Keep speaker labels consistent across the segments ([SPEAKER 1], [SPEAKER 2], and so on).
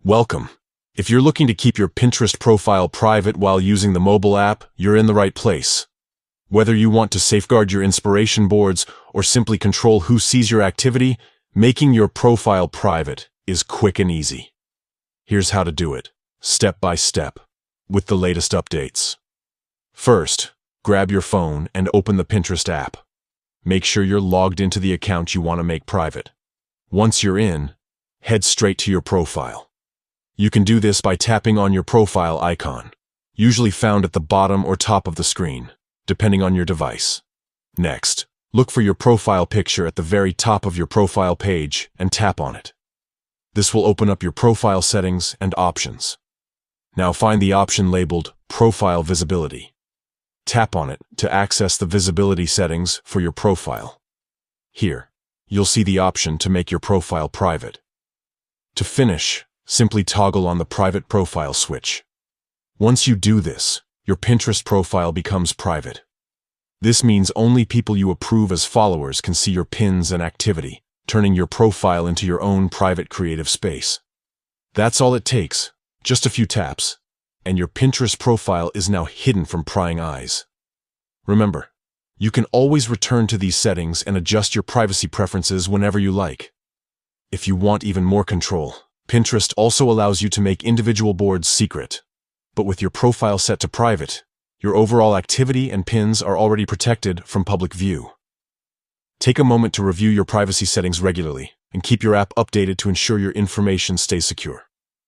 [SPEAKER 1] Welcome. If you're looking to keep your Pinterest profile private while using the mobile app, you're in the right place. Whether you want to safeguard your inspiration boards or simply control who sees your activity, making your profile private is quick and easy. Here's how to do it, step by step, with the latest updates. First, grab your phone and open the Pinterest app. Make sure you're logged into the account you want to make private. Once you're in, head straight to your profile. You can do this by tapping on your profile icon, usually found at the bottom or top of the screen, depending on your device. Next, look for your profile picture at the very top of your profile page and tap on it. This will open up your profile settings and options. Now find the option labeled Profile Visibility. Tap on it to access the visibility settings for your profile. Here, you'll see the option to make your profile private. To finish, simply toggle on the Private Profile switch. Once you do this, your Pinterest profile becomes private. This means only people you approve as followers can see your pins and activity, turning your profile into your own private creative space. That's all it takes, just a few taps, and your Pinterest profile is now hidden from prying eyes. Remember, you can always return to these settings and adjust your privacy preferences whenever you like. If you want even more control, Pinterest also allows you to make individual boards secret. But with your profile set to private, your overall activity and pins are already protected from public view. Take a moment to review your privacy settings regularly and keep your app updated to ensure your information stays secure.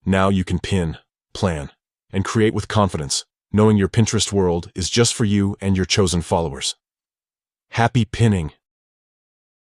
[SPEAKER 1] Now you can pin, plan, and create with confidence, knowing your Pinterest world is just for you and your chosen followers. Happy pinning!